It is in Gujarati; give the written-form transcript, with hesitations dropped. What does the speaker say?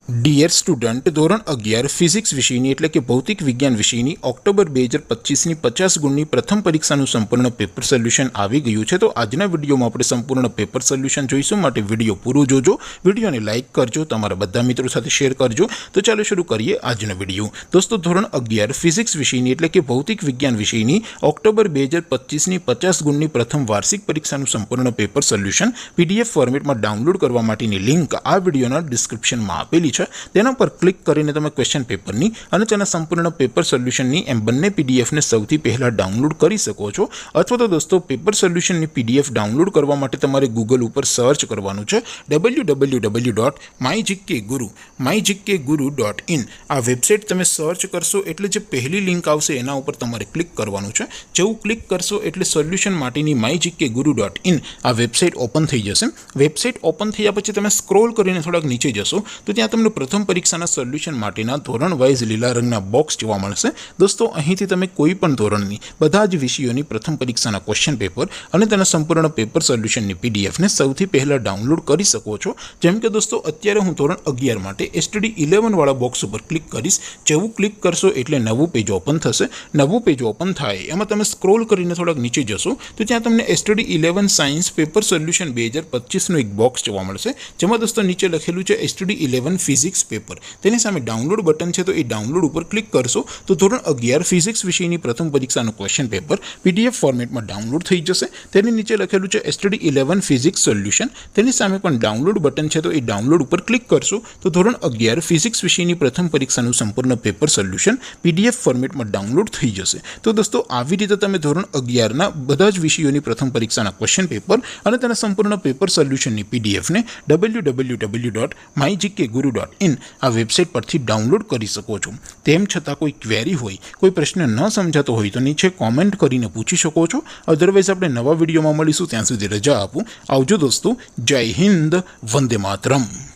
ડિયર સ્ટુડન્ટ, ધોરણ 11 ફિઝિક્સ વિષયની એટલે કે ભૌતિક વિજ્ઞાન વિષયની ઓક્ટોબર 2025ની 50 ગુણની પ્રથમ પરીક્ષાનું સંપૂર્ણ પેપર સોલ્યુશન આવી ગયું છે। તો આજના વિડીયોમાં આપણે સંપૂર્ણ પેપર સોલ્યુશન જોઈશું, માટે વિડીયો પૂરો જોજો, વિડીયોને લાઇક કરજો, તમારા બધા મિત્રો સાથે શેર કરજો। તો ચાલો શરૂ કરીએ આજનો વિડીયો। દોસ્તો, ધોરણ 11 ફિઝિક્સ વિષયની એટલે કે ભૌતિક વિજ્ઞાન વિષયની ઓક્ટોબર 2025ની 50 ગુણની પ્રથમ વાર્ષિક પરીક્ષાનું સંપૂર્ણ પેપર સોલ્યુશન PDF ફોર્મેટમાં ડાઉનલોડ કરવા માટેની લિંક આ વિડીયોના ડિસ્ક્રિપ્શનમાં આપેલી છે। તેના પર ક્લિક કરીને તમે ક્વેશ્ચન પેપરની અને તેના સંપૂર્ણ પેપર સોલ્યુશનની એમ બંને પીડીએફને સૌથી પહેલા ડાઉનલોડ કરી શકો છો। અથવા તો દોસ્તો, પેપર સોલ્યુશનની પીડીએફ ડાઉનલોડ કરવા માટે તમારે ગૂગલ ઉપર સર્ચ કરવાનું છે www.mygkguru.in। આ વેબસાઇટ તમે સર્ચ કરશો એટલે જે પહેલી લિંક આવશે એના ઉપર તમારે ક્લિક કરવાનું છે। જેવું ક્લિક કરશો એટલે સોલ્યુશન માટેની mygkguru.in આ વેબસાઇટ ઓપન થઈ જશે। વેબસાઇટ ઓપન થયા પછી તમે સ્ક્રોલ કરીને થોડાક નીચે જશો તો ત્યાં તમને પ્રથમ પરીક્ષાના સોલ્યુશન માટેના ધોરણ વાઇઝ લીલા રંગના બોક્સ જોવા મળશે। દોસ્તો, અહીંથી તમે કોઈ પણ ધોરણની બધા જ વિષયોની પ્રથમ પરીક્ષાના ક્વેશ્ચન પેપર અને તેના સંપૂર્ણ પેપર સોલ્યુશનની પીડીએફને સૌથી પહેલા ડાઉનલોડ કરી શકો છો। જેમ કે દોસ્તો, અત્યારે હું ધોરણ 11 માટે STD 11 વાળા બોક્સ ઉપર ક્લિક કરીશ। જેવું ક્લિક કરશો એટલે નવું પેજ ઓપન થશે। નવું પેજ ઓપન થાય એમાં તમે સ્ક્રોલ કરીને થોડાક નીચે જશો તો ત્યાં તમને STD 11 સાયન્સ પેપર સોલ્યુશન 2025નું એક બોક્સ જોવા મળશે, જેમાં દોસ્તો નીચે લખેલું છે STD 11 ફિઝિક્સ પેપર। તેની સામે ડાઉનલોડ બટન છે, તો એ ડાઉનલોડ ઉપર ક્લિક કરશો તો ધોરણ 11 ફિઝિક્સ વિષયની પ્રથમ પરીક્ષાનું ક્વેશ્ચન પેપર PDF ફોર્મેટમાં ડાઉનલોડ થઈ જશે। તેની નીચે લખેલું છે STD 11 ફિઝિક્સ સોલ્યુશન। તેની સામે પણ ડાઉનલોડ બટન છે, તો એ ડાઉનલોડ ઉપર ક્લિક કરશો તો ધોરણ 11 ફિઝિક્સ વિષયની પ્રથમ પરીક્ષાનું સંપૂર્ણ પેપર સોલ્યુશન PDF ફોર્મેટમાં ડાઉનલોડ થઈ જશે। તો દોસ્તો, આવી રીતે તમે ધોરણ 11ના બધા જ વિષયોની પ્રથમ પરીક્ષાના ક્વેશ્ચન પેપર અને તેના સંપૂર્ણ પેપર સોલ્યુશનની પીડીએફને www.mygkguru.in આ વેબસાઇટ પરથી ડાઉનલોડ કરી શકો છો। તેમ છતાં કોઈ ક્વેરી હોય, કોઈ પ્રશ્ન ન સમજાતો હોય તો નીચે કોમેન્ટ કરીને પૂછી શકો છો। અધરવાઇઝ આપણે નવા વિડીયોમાં મળીશું, ત્યાં સુધી રજા આપું। આવજો દોસ્તો, જય હિન્દ, વંદે માતરમ।